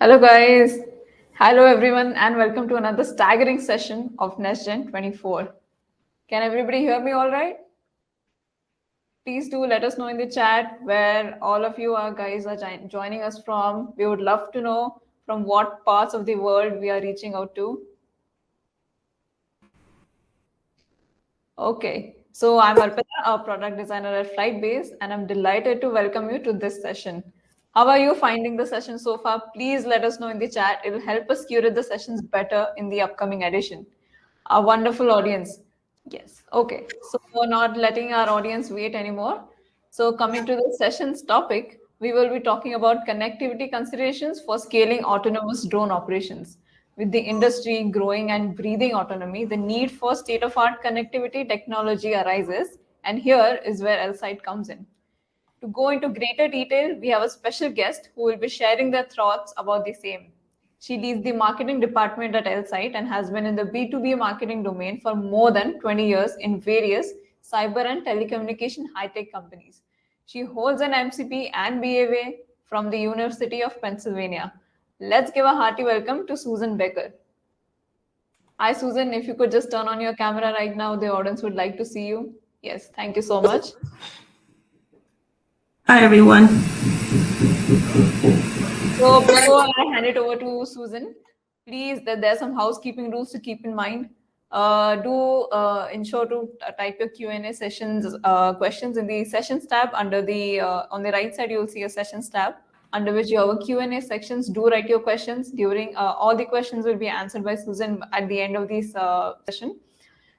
Hello, guys. Hello, everyone, and welcome to another staggering session of NestGen 24. Can everybody hear me all right? Please do let us know in the chat where all of you guys are joining us from. We would love to know from what parts of the world we are reaching out to. Okay, so I'm Arpita, a product designer at Flightbase, and I'm delighted to welcome you to this session. How are you finding the session so far? Please let us know in the chat. It will help us curate the sessions better in the upcoming edition. Our wonderful audience. Yes. Okay. So we're not letting our audience wait anymore. So coming to the session's topic, we will be talking about connectivity considerations for scaling autonomous drone operations. With the industry growing and breathing autonomy, the need for state-of-art connectivity technology arises, and here is where Elsight comes in. To go into greater detail, we have a special guest who will be sharing their thoughts about the same. She leads the marketing department at Elsight and has been in the B2B marketing domain for more than 20 years in various cyber and telecommunication high-tech companies. She holds an MCP and BAA from the University of Pennsylvania. Let's give a hearty welcome to Susan Becker. Hi, Susan. If you could just turn on your camera right now, the audience would like to see you. Yes, thank you so much. Hi, everyone. So before I hand it over to Susan, please, there's some housekeeping rules to keep in mind. Do ensure to type your Q&A sessions questions in the sessions tab under the on the right side. You'll see a sessions tab under which you have a Q&A sections. Do write your questions during all the questions will be answered by Susan at the end of this session.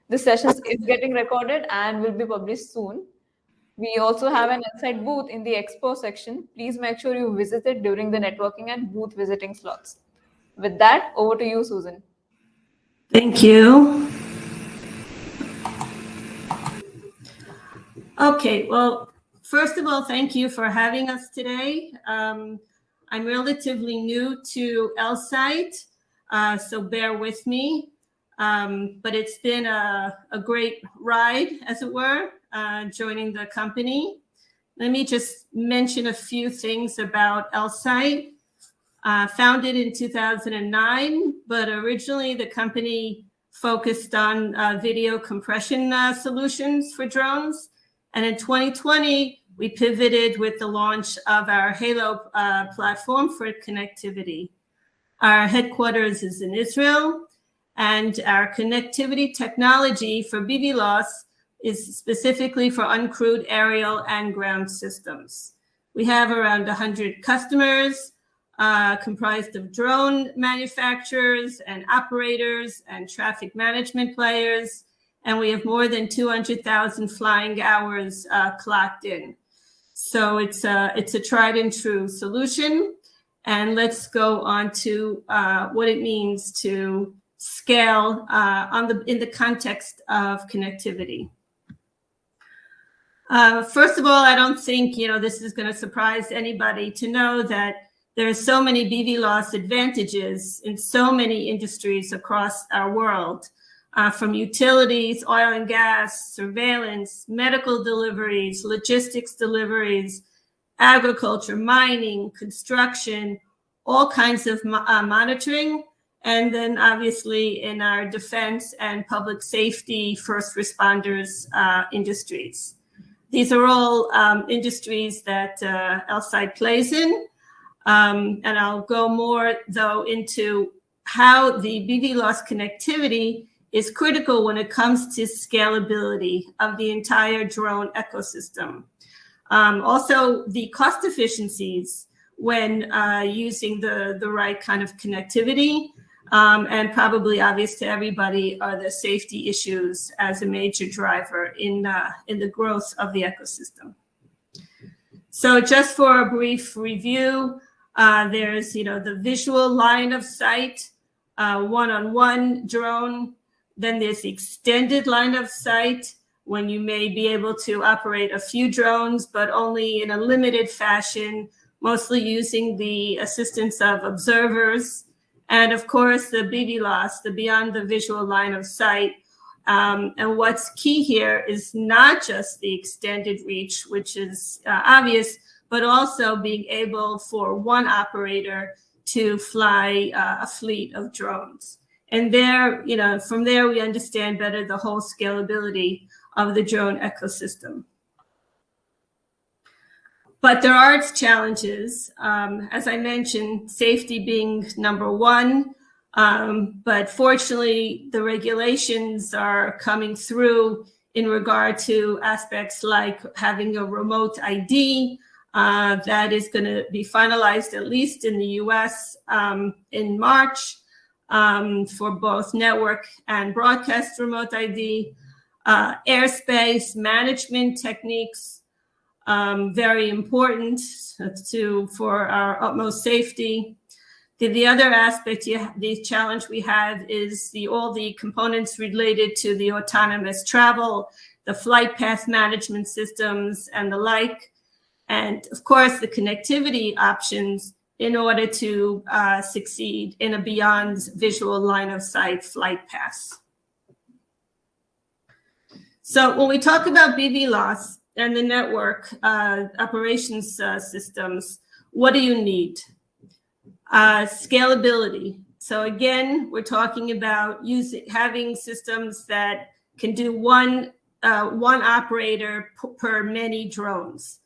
This session is getting recorded and will be published soon. We also have an Elsight booth in the expo section. Please make sure you visit it during the networking and booth visiting slots. With that, over to you, Susan. Thank you. Okay, well, first of all, thank you for having us today. I'm relatively new to Elsight, so bear with me. But it's been a great ride, as it were, joining the company. Let me just mention a few things about Elsight. Founded in 2009, but originally the company focused on video compression solutions for drones. And in 2020, we pivoted with the launch of our Halo platform for connectivity. Our headquarters is in Israel, and our connectivity technology for BVLOS is specifically for uncrewed aerial and ground systems. We have around 100 customers, comprised of drone manufacturers and operators and traffic management players, and we have more than 200,000 flying hours clocked in. So it's a tried and true solution. And let's go on to what it means to scale in the context of connectivity. First of all, I don't think this is going to surprise anybody to know that there are so many BVLOS advantages in so many industries across our world, from utilities, oil and gas, surveillance, medical deliveries, logistics deliveries, agriculture, mining, construction, all kinds of monitoring, and then obviously in our defense and public safety, first responders industries. These are all industries that Elsight plays in. And I'll go more, though, into how the BVLOS connectivity is critical when it comes to scalability of the entire drone ecosystem. Also, the cost efficiencies when using the right kind of connectivity, and probably obvious to everybody are the safety issues as a major driver in the growth of the ecosystem. So just for a brief review, there's the visual line of sight, one-on-one drone. Then there's the extended line of sight, when you may be able to operate a few drones, but only in a limited fashion, mostly using the assistance of observers. And of course, the BVLOS, the beyond the visual line of sight. And what's key here is not just the extended reach, which is obvious, but also being able for one operator to fly a fleet of drones. And there, from there, we understand better the whole scalability of the drone ecosystem. But there are its challenges. As I mentioned, safety being number one. But fortunately, the regulations are coming through in regard to aspects like having a remote ID that is going to be finalized, at least in the US, in March for both network and broadcast remote ID. Airspace management techniques, very important for our utmost safety. The other aspect, the challenge we have is all the components related to the autonomous travel, the flight path management systems and the like, and of course the connectivity options in order to succeed in a beyond visual line of sight flight path. So when we talk about BVLOS and the network operations systems, what do you need? Scalability. So again, we're talking about having systems that can do one operator per many drones.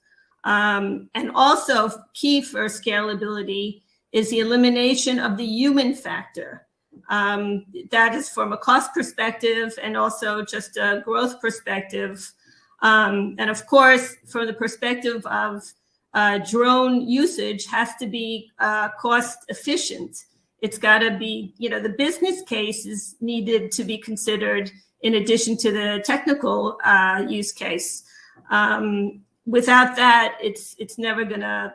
And also key for scalability is the elimination of the human factor. That is from a cost perspective and also just a growth perspective. And of course, from the perspective of drone usage has to be cost efficient. It's got to be, the business case is needed to be considered in addition to the technical use case. Without that, it's never going to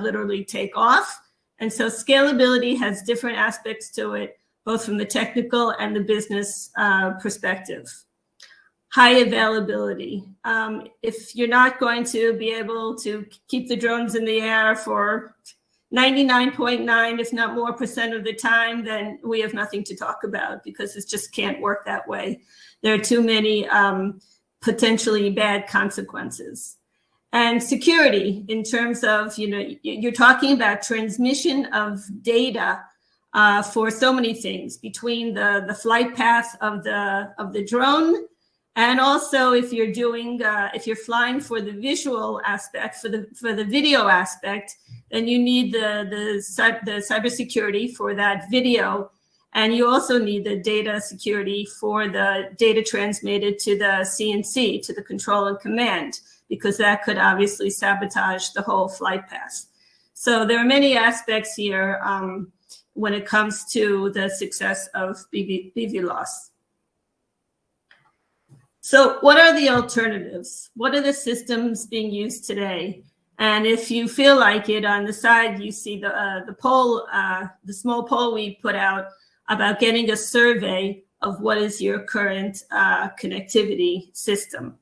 literally take off. And so scalability has different aspects to it, both from the technical and the business perspective. High availability. If you're not going to be able to keep the drones in the air for 99.9, if not more % of the time, then we have nothing to talk about because it just can't work that way. There are too many potentially bad consequences. And security in terms of, you're talking about transmission of data for so many things between the flight path of the drone. And also, if you're doing, if you're flying for the visual aspect, for the video aspect, then you need the cybersecurity for that video, and you also need the data security for the data transmitted to the CNC, to the control and command, because that could obviously sabotage the whole flight path. So there are many aspects here when it comes to the success of BVLOS. So what are the alternatives? What are the systems being used today? And if you feel like it, on the side, you see the poll, the small poll we put out about getting a survey of what is your current connectivity system.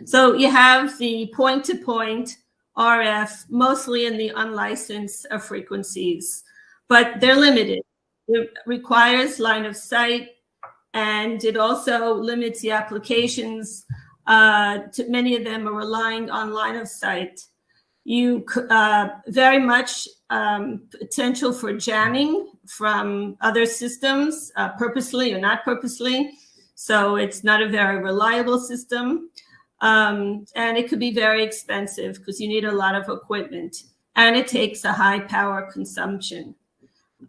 So you have the point-to-point RF, mostly in the unlicensed frequencies, but they're limited. It requires line of sight, and it also limits the applications. Many of them are relying on line of sight. You very much potential for jamming from other systems, purposely or not purposely. So it's not a very reliable system. And it could be very expensive because you need a lot of equipment, and it takes a high power consumption.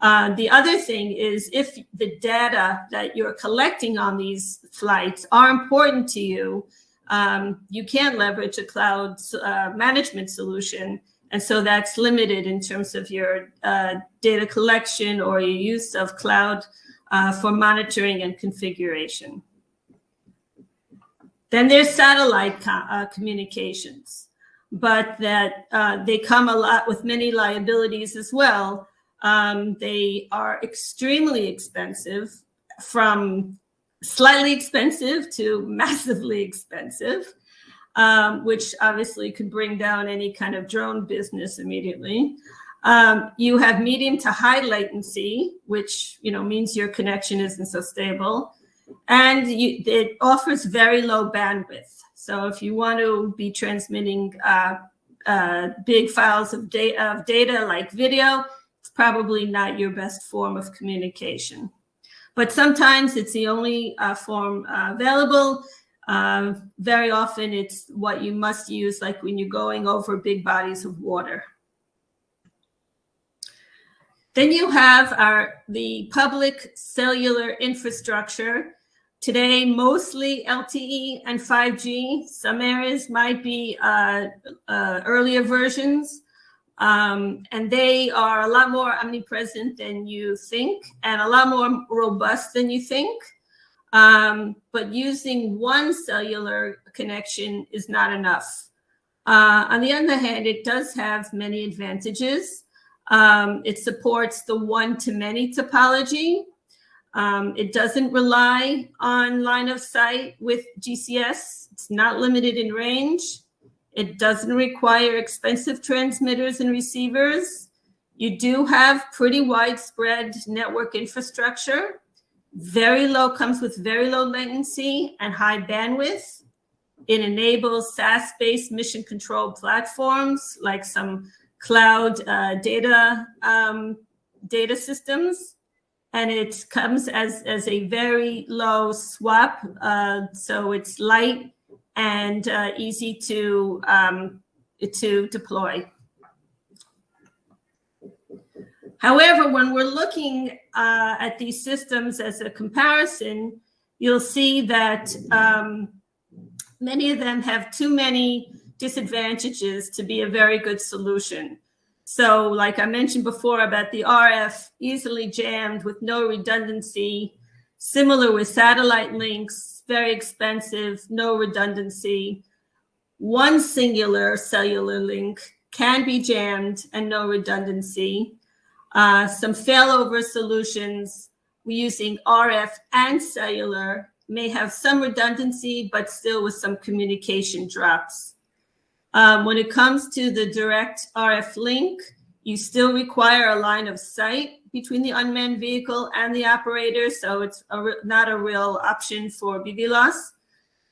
The other thing is, if the data that you're collecting on these flights are important to you, you can't leverage a cloud management solution. And so that's limited in terms of your data collection or your use of cloud for monitoring and configuration. Then there's satellite communications, but that they come a lot with many liabilities as well. They are extremely expensive, from slightly expensive to massively expensive, which obviously could bring down any kind of drone business immediately. You have medium to high latency, which means your connection isn't so stable. And it offers very low bandwidth. So if you want to be transmitting big files of data like video, it's probably not your best form of communication. But sometimes it's the only form available. Very often it's what you must use, like when you're going over big bodies of water. Then you have the public cellular infrastructure. Today, mostly LTE and 5G. Some areas might be earlier versions. And they are a lot more omnipresent than you think and a lot more robust than you think. But using one cellular connection is not enough. On the other hand, it does have many advantages. It supports the one-to-many topology. It doesn't rely on line of sight with GCS. It's not limited in range. It doesn't require expensive transmitters and receivers. You do have pretty widespread network infrastructure. Comes with very low latency and high bandwidth. It enables SaaS-based mission control platforms like some cloud data systems. And it comes as a very low swap. So it's light and easy to deploy. However, when we're looking at these systems as a comparison, you'll see that many of them have too many disadvantages to be a very good solution. So like I mentioned before about the RF, easily jammed with no redundancy, similar with satellite links, very expensive, no redundancy. One singular cellular link can be jammed and no redundancy. Some failover solutions using RF and cellular may have some redundancy, but still with some communication drops. When it comes to the direct RF link, you still require a line of sight between the unmanned vehicle and the operator, so it's not a real option for BV loss.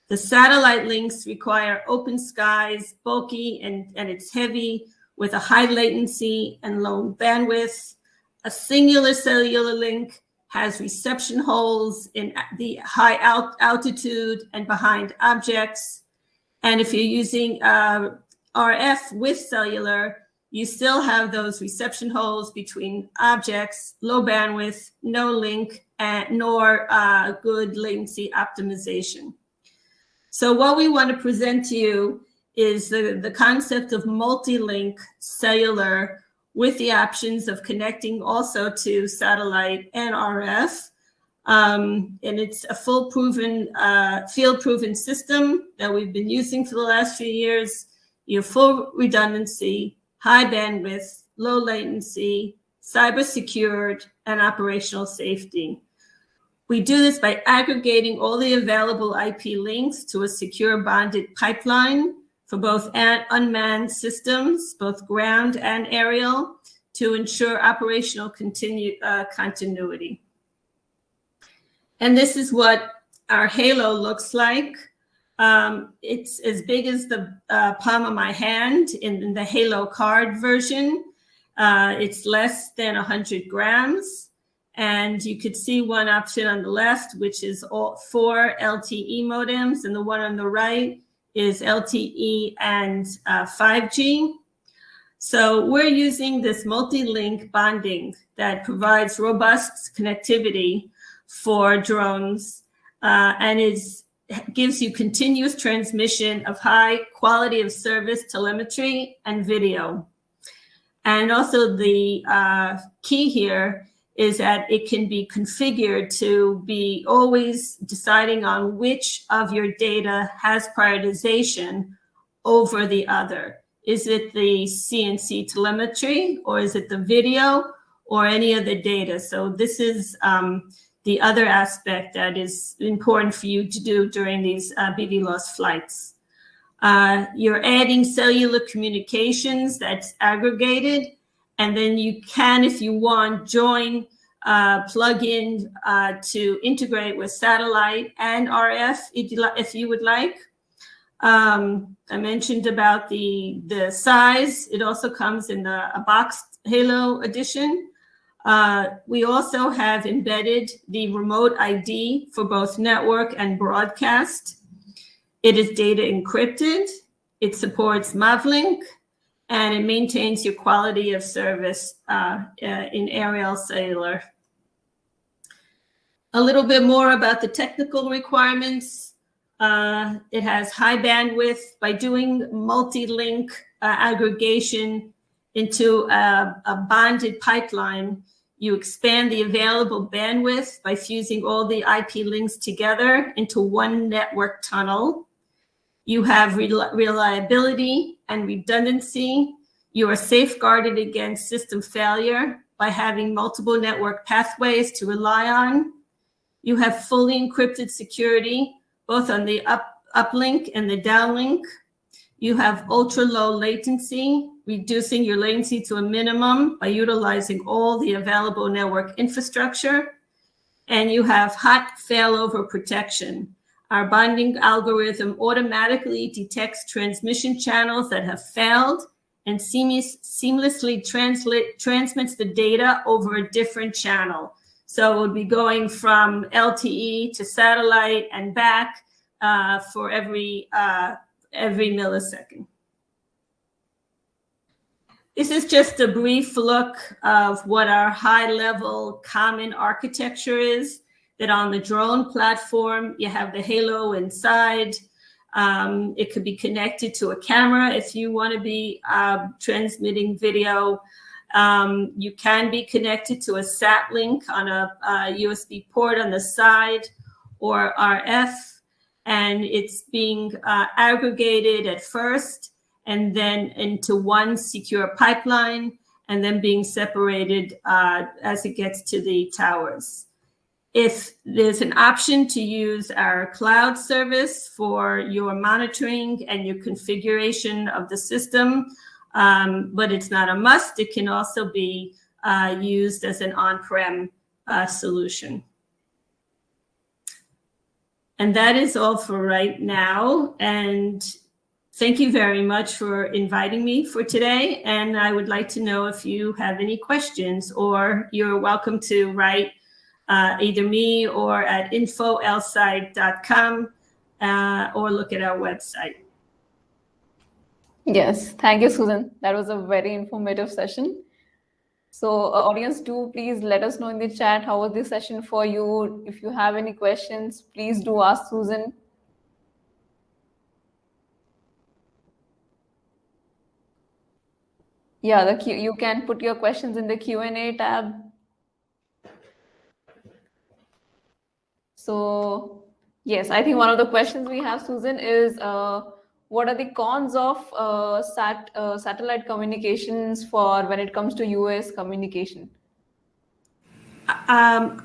The satellite links require open skies, bulky, and it's heavy with a high latency and low bandwidth. A singular cellular link has reception holes in the high altitude and behind objects. And if you're using RF with cellular, you still have those reception holes between objects, low bandwidth, no link, nor good latency optimization. So what we want to present to you is the concept of multi-link cellular with the options of connecting also to satellite and RF. And it's a field-proven system that we've been using for the last few years. You have full redundancy, high bandwidth, low latency, cyber secured, and operational safety. We do this by aggregating all the available IP links to a secure bonded pipeline for both unmanned systems, both ground and aerial, to ensure operational continuity. And this is what our Halo looks like. It's as big as the palm of my hand in the Halo card version. It's less than 100 grams. And you could see one option on the left, which is all 4 LTE modems, and the one on the right is LTE and 5G. So we're using this multi-link bonding that provides robust connectivity for drones and gives you continuous transmission of high quality of service telemetry and video. And also the key here is that it can be configured to be always deciding on which of your data has prioritization over the other. Is it the CNC telemetry, or is it the video, or any of the data? So this is the other aspect that is important for you to do during these BV loss flights. You're adding cellular communications that's aggregated, and then you can, if you want, join, plug in to integrate with satellite and RF if you would like. I mentioned about the size. It also comes in a boxed Halo edition. We also have embedded the remote ID for both network and broadcast. It is data encrypted. It supports MavLink, and it maintains your quality of service in aerial cellular. A little bit more about the technical requirements. It has high bandwidth. By doing multi-link aggregation into a bonded pipeline, you expand the available bandwidth by fusing all the IP links together into one network tunnel. You have reliability and redundancy. You are safeguarded against system failure by having multiple network pathways to rely on. You have fully encrypted security, both on the uplink and the downlink. You have ultra low latency, reducing your latency to a minimum by utilizing all the available network infrastructure. And you have hot failover protection. Our bonding algorithm automatically detects transmission channels that have failed and seamlessly transmits the data over a different channel. So it would be going from LTE to satellite and back for every millisecond. This is just a brief look of what our high-level common architecture is, that on the drone platform, you have the Halo inside. It could be connected to a camera if you want to be transmitting video. You can be connected to a sat link on a USB port on the side or RF, and it's being aggregated at first and then into one secure pipeline, and then being separated as it gets to the towers. If there's an option to use our cloud service for your monitoring and your configuration of the system, but it's not a must, it can also be used as an on-prem solution. And that is all for right now. And thank you very much for inviting me for today. And I would like to know if you have any questions, or you're welcome to write either me or at info@elsight.com or look at our website. Yes, thank you, Susan. That was a very informative session. So audience, do please let us know in the chat how was this session for you. If you have any questions, please do ask Susan. Yeah, you can put your questions in the Q&A tab. So yes, I think one of the questions we have, Susan, is what are the cons of satellite communications for when it comes to US communication? I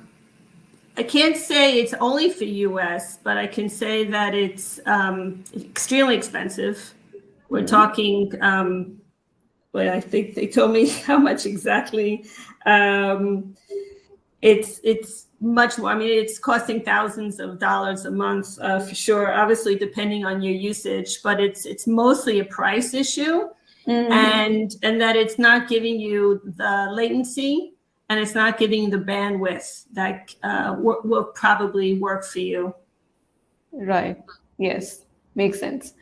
can't say it's only for US, but I can say that it's extremely expensive. We're talking, well, I think they told me how much exactly. It's much more. I mean, it's costing thousands of dollars a month for sure, obviously depending on your usage, but it's mostly a price issue. And that it's not giving you the latency, and it's not giving you the bandwidth that will probably work for you. Right. Yes, makes sense.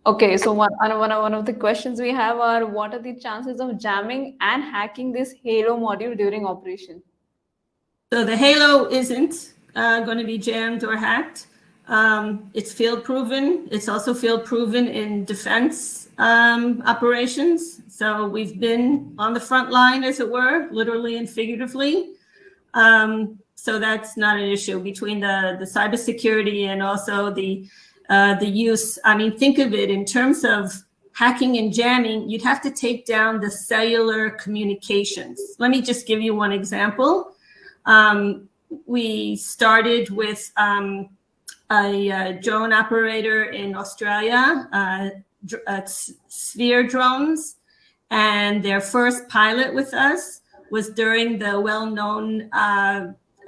Okay, so one of the questions we have are, what are the chances of jamming and hacking this Halo module during operation? So the Halo isn't going to be jammed or hacked. It's field proven. It's also field proven in defense operations. So we've been on the front line, as it were, literally and figuratively. So that's not an issue between the cybersecurity and also the use. I mean, think of it in terms of hacking and jamming. You'd have to take down the cellular communications. Let me just give you one example. We started with a drone operator in Australia, Sphere drones, and their first pilot with us was during the well-known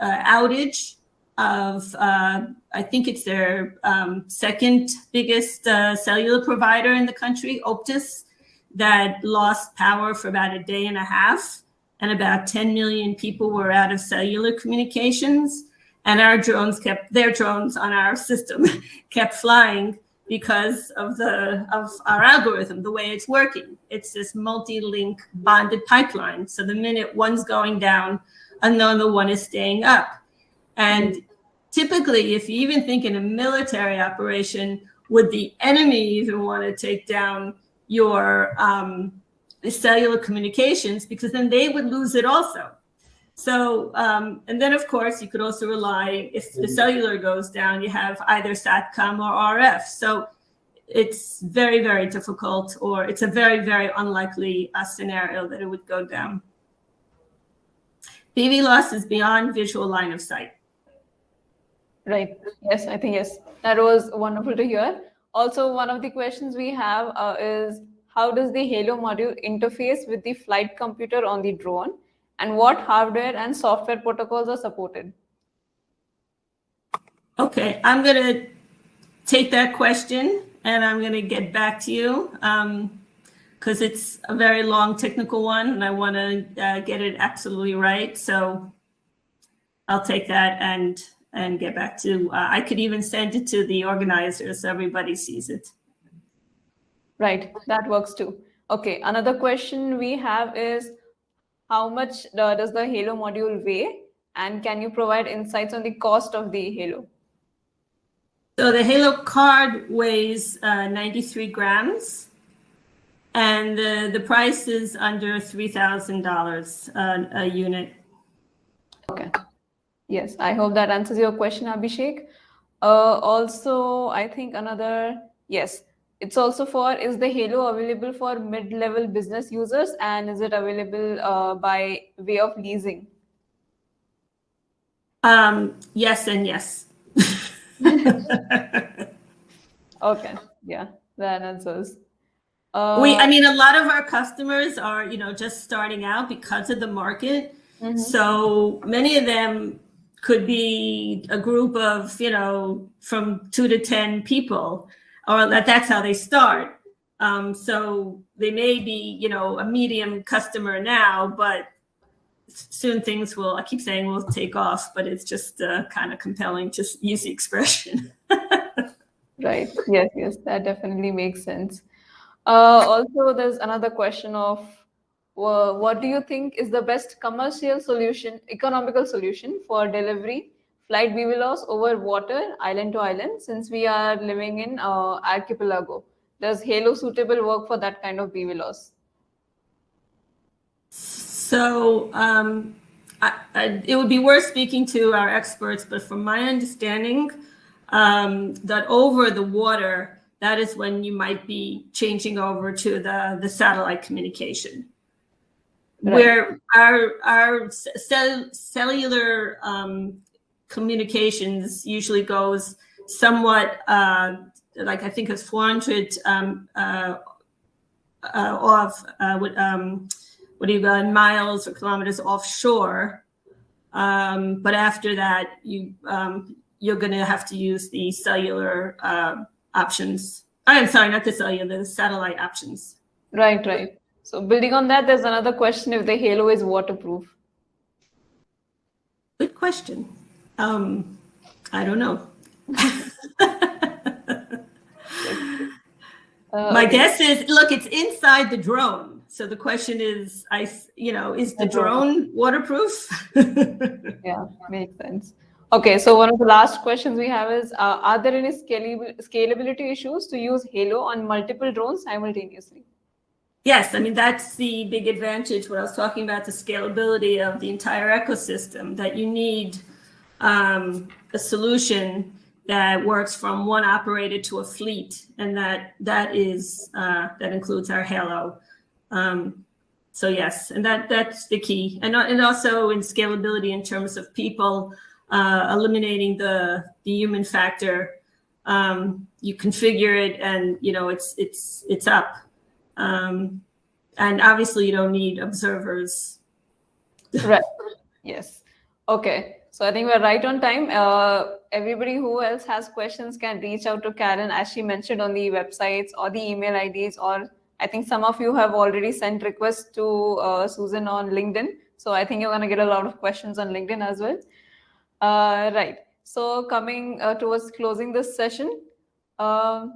outage of, I think it's their second biggest cellular provider in the country, Optus, that lost power for about a day and a half, and about 10 million people were out of cellular communications. And our drones their drones on our system kept flying because of our algorithm, the way it's working. It's this multi-link bonded pipeline. So the minute one's going down, another one is staying up. And typically, if you even think in a military operation, would the enemy even want to take down your cellular communications? Because then they would lose it also. So, and then of course, you could also rely, if the cellular goes down, you have either SATCOM or RF. So it's very, very difficult, or it's a very, very unlikely scenario that it would go down. BV loss is beyond visual line of sight. Right. Yes, I think yes. That was wonderful to hear. Also, one of the questions we have is, how does the Halo module interface with the flight computer on the drone, and what hardware and software protocols are supported? Okay, I'm going to take that question and I'm going to get back to you because it's a very long technical one and I want to get it absolutely right. So I'll take that and get back to, I could even send it to the organizers so everybody sees it. Right, that works too. Okay, another question we have is, how much does the Halo module weigh, and can you provide insights on the cost of the Halo? So the Halo card weighs 93 grams, and the price is under $3,000 a unit. Okay. Yes, I hope that answers your question, Abhishek. Also, I think another, yes, it's also for, is the Halo available for mid-level business users, and is it available by way of leasing? Yes and yes. Okay, yeah, that answers. I mean, a lot of our customers are, just starting out because of the market. Mm-hmm. So many of them could be a group of, from 2 to 10 people, or that's how they start. So they may be, a medium customer now, but soon things will, I keep saying will take off, but it's just kind of compelling to use the expression. Right. Yes, that definitely makes sense. Also, there's another question of, what do you think is the best commercial solution, economical solution for delivery flight BV loss over water, island to island, since we are living in archipelago? Does Halo suitable work for that kind of BV loss? So it would be worth speaking to our experts, but from my understanding, that over the water, that is when you might be changing over to the satellite communication. Right. Where our cellular communications usually goes somewhat, like I think it's 400 off, what do you got, miles or kilometers offshore. But after that, you're going to have to use the cellular options. I'm sorry, not the cellular, the satellite options. Right. So building on that, there's another question if the Halo is waterproof. Good question. I don't know. My guess is, look, it's inside the drone. So the question is, is the drone waterproof? Yeah, makes sense. Okay, so one of the last questions we have is, are there any scalability issues to use Halo on multiple drones simultaneously? Yes, I mean, that's the big advantage, what I was talking about, the scalability of the entire ecosystem, that you need a solution that works from one operator to a fleet, and that includes our Halo. So yes, and that's the key, and also in scalability in terms of people, eliminating the human factor. You configure it, and it's up. And obviously you don't need observers. Right. Yes. Okay. So I think we're right on time. Everybody who else has questions can reach out to Karen, as she mentioned, on the websites or the email IDs, or I think some of you have already sent requests to Susan on LinkedIn. So I think you're going to get a lot of questions on LinkedIn as well. Right. So coming towards closing this session, right.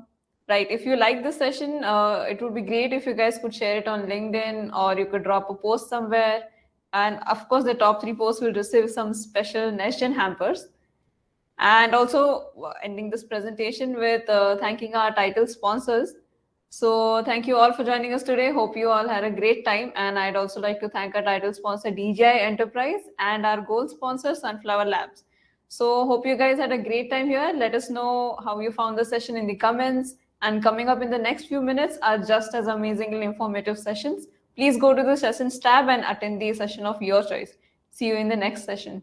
If you like this session, it would be great if you guys could share it on LinkedIn, or you could drop a post somewhere. And of course, the top 3 posts will receive some special NestGen hampers. And also ending this presentation with thanking our title sponsors. So thank you all for joining us today. Hope you all had a great time. And I'd also like to thank our title sponsor, DJI Enterprise, and our gold sponsor, Sunflower Labs. So hope you guys had a great time here. Let us know how you found the session in the comments. And coming up in the next few minutes are just as amazingly informative sessions. Please go to the sessions tab and attend the session of your choice. See you in the next session.